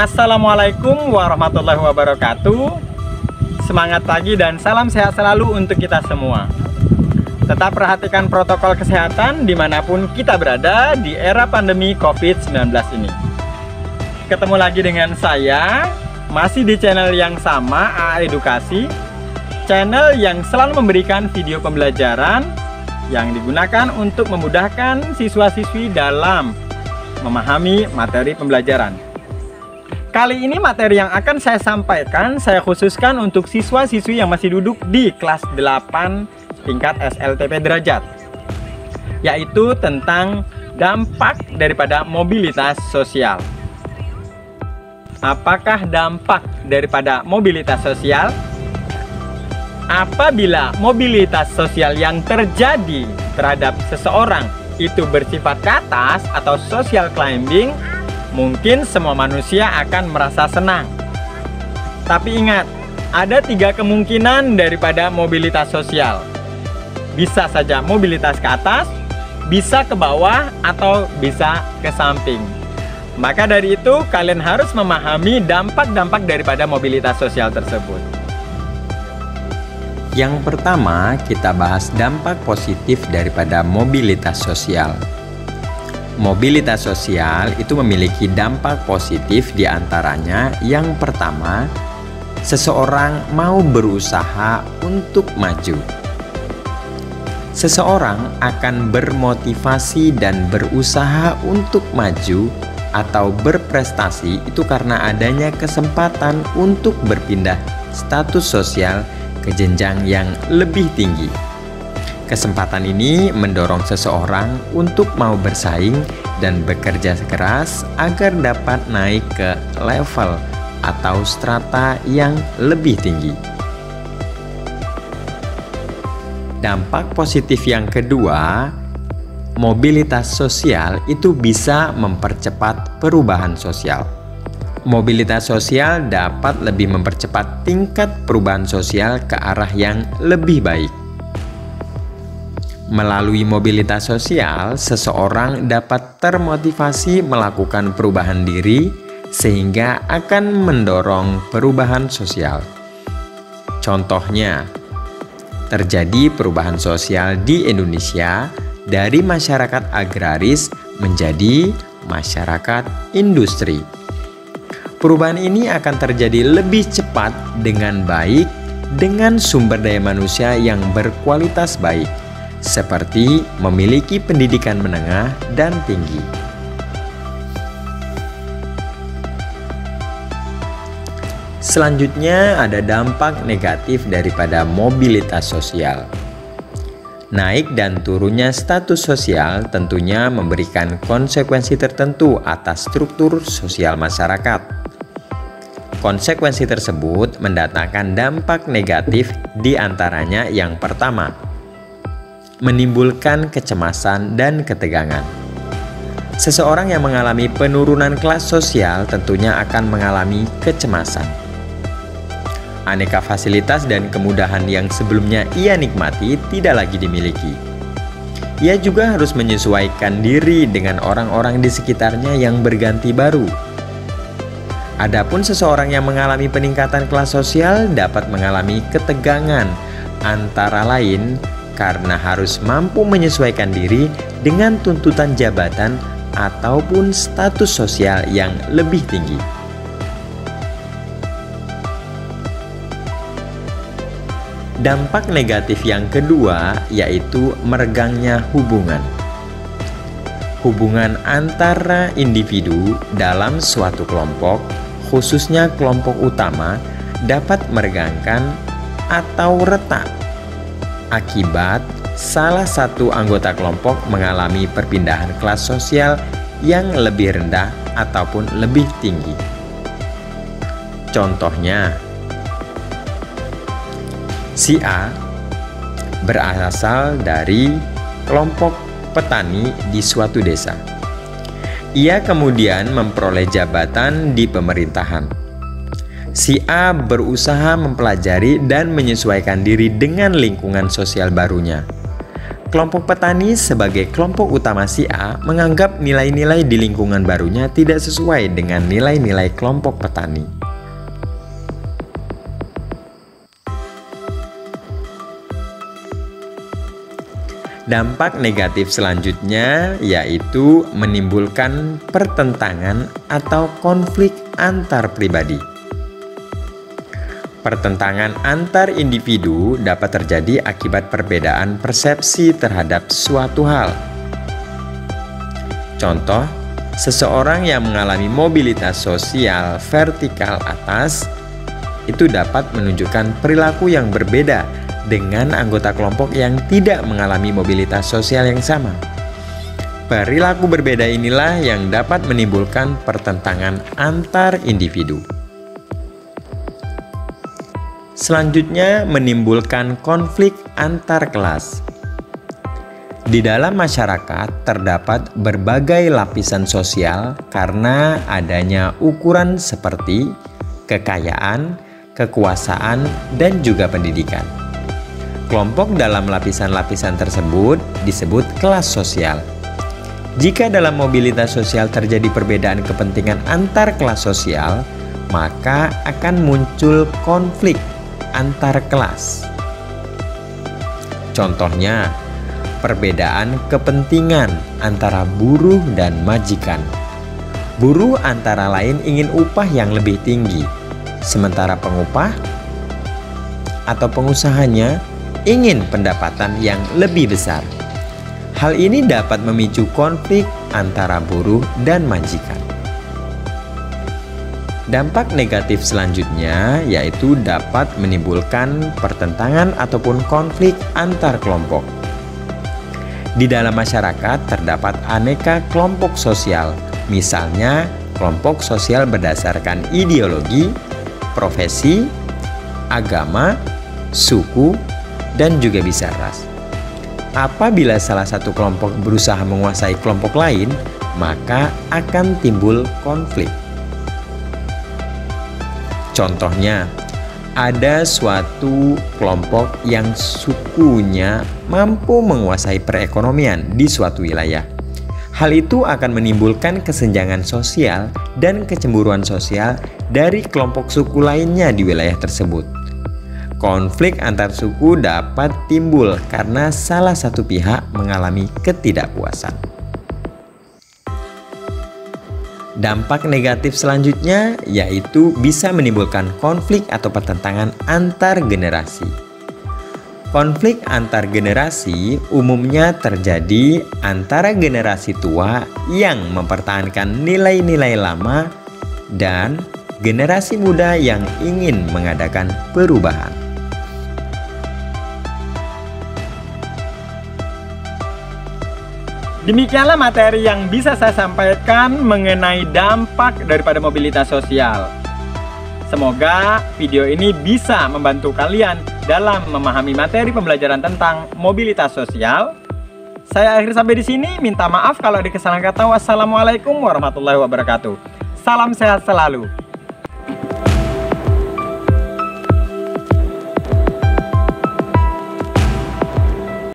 Assalamualaikum warahmatullahi wabarakatuh. Semangat pagi dan salam sehat selalu untuk kita semua. Tetap perhatikan protokol kesehatan dimanapun kita berada di era pandemi COVID-19 ini. Ketemu lagi dengan saya, masih di channel yang sama, AA Edukasi. Channel yang selalu memberikan video pembelajaran yang digunakan untuk memudahkan siswa-siswi dalam memahami materi pembelajaran. Kali ini materi yang akan saya sampaikan saya khususkan untuk siswa-siswi yang masih duduk di kelas 8 tingkat SLTP derajat, yaitu tentang dampak daripada mobilitas sosial. Apakah dampak daripada mobilitas sosial? Apabila mobilitas sosial yang terjadi terhadap seseorang itu bersifat ke atas atau social climbing, mungkin semua manusia akan merasa senang. Tapi ingat, ada 3 kemungkinan daripada mobilitas sosial. Bisa saja mobilitas ke atas, bisa ke bawah, atau bisa ke samping. Maka dari itu, kalian harus memahami dampak-dampak daripada mobilitas sosial tersebut. Yang pertama, kita bahas dampak positif daripada mobilitas sosial. Mobilitas sosial itu memiliki dampak positif, diantaranya yang pertama, seseorang mau berusaha untuk maju. Seseorang akan bermotivasi dan berusaha untuk maju atau berprestasi itu karena adanya kesempatan untuk berpindah status sosial ke jenjang yang lebih tinggi. Kesempatan ini mendorong seseorang untuk mau bersaing dan bekerja keras agar dapat naik ke level atau strata yang lebih tinggi. Dampak positif yang kedua, mobilitas sosial itu bisa mempercepat perubahan sosial. Mobilitas sosial dapat lebih mempercepat tingkat perubahan sosial ke arah yang lebih baik. Melalui mobilitas sosial, seseorang dapat termotivasi melakukan perubahan diri sehingga akan mendorong perubahan sosial. Contohnya, terjadi perubahan sosial di Indonesia dari masyarakat agraris menjadi masyarakat industri. Perubahan ini akan terjadi lebih cepat dengan baik dengan sumber daya manusia yang berkualitas baik, seperti memiliki pendidikan menengah dan tinggi. Selanjutnya ada dampak negatif daripada mobilitas sosial. Naik dan turunnya status sosial tentunya memberikan konsekuensi tertentu atas struktur sosial masyarakat. Konsekuensi tersebut mendatangkan dampak negatif, diantaranya yang pertama, menimbulkan kecemasan dan ketegangan. Seseorang yang mengalami penurunan kelas sosial tentunya akan mengalami kecemasan. Aneka fasilitas dan kemudahan yang sebelumnya ia nikmati tidak lagi dimiliki. Ia juga harus menyesuaikan diri dengan orang-orang di sekitarnya yang berganti baru. Adapun seseorang yang mengalami peningkatan kelas sosial dapat mengalami ketegangan, antara lain karena harus mampu menyesuaikan diri dengan tuntutan jabatan ataupun status sosial yang lebih tinggi. Dampak negatif yang kedua yaitu meregangnya hubungan. Hubungan antara individu dalam suatu kelompok, khususnya kelompok utama, dapat meregangkan atau retak akibat salah satu anggota kelompok mengalami perpindahan kelas sosial yang lebih rendah ataupun lebih tinggi. Contohnya, si A berasal dari kelompok petani di suatu desa. Ia kemudian memperoleh jabatan di pemerintahan. Si A berusaha mempelajari dan menyesuaikan diri dengan lingkungan sosial barunya. Kelompok petani sebagai kelompok utama si A menganggap nilai-nilai di lingkungan barunya tidak sesuai dengan nilai-nilai kelompok petani. Dampak negatif selanjutnya yaitu menimbulkan pertentangan atau konflik antar pribadi. Pertentangan antar individu dapat terjadi akibat perbedaan persepsi terhadap suatu hal. Contoh, seseorang yang mengalami mobilitas sosial vertikal atas itu dapat menunjukkan perilaku yang berbeda dengan anggota kelompok yang tidak mengalami mobilitas sosial yang sama. Perilaku berbeda inilah yang dapat menimbulkan pertentangan antar individu. Selanjutnya, menimbulkan konflik antar kelas. Di dalam masyarakat terdapat berbagai lapisan sosial karena adanya ukuran seperti kekayaan, kekuasaan, dan juga pendidikan. Kelompok dalam lapisan-lapisan tersebut disebut kelas sosial. Jika dalam mobilitas sosial terjadi perbedaan kepentingan antar kelas sosial, maka akan muncul konflik antar kelas. Contohnya, perbedaan kepentingan antara buruh dan majikan. Buruh antara lain ingin upah yang lebih tinggi, sementara pengupah atau pengusahanya ingin pendapatan yang lebih besar. Hal ini dapat memicu konflik antara buruh dan majikan. Dampak negatif selanjutnya yaitu dapat menimbulkan pertentangan ataupun konflik antar kelompok. Di dalam masyarakat terdapat aneka kelompok sosial, misalnya kelompok sosial berdasarkan ideologi, profesi, agama, suku, dan juga bisa ras. Apabila salah satu kelompok berusaha menguasai kelompok lain, maka akan timbul konflik. Contohnya, ada suatu kelompok yang sukunya mampu menguasai perekonomian di suatu wilayah. Hal itu akan menimbulkan kesenjangan sosial dan kecemburuan sosial dari kelompok suku lainnya di wilayah tersebut. Konflik antar suku dapat timbul karena salah satu pihak mengalami ketidakpuasan. Dampak negatif selanjutnya yaitu bisa menimbulkan konflik atau pertentangan antar generasi. Konflik antar generasi umumnya terjadi antara generasi tua yang mempertahankan nilai-nilai lama dan generasi muda yang ingin mengadakan perubahan. Demikianlah materi yang bisa saya sampaikan mengenai dampak daripada mobilitas sosial. Semoga video ini bisa membantu kalian dalam memahami materi pembelajaran tentang mobilitas sosial. Saya akhiri sampai di sini. Minta maaf kalau ada kesalahan kata. Wassalamualaikum warahmatullahi wabarakatuh. Salam sehat selalu.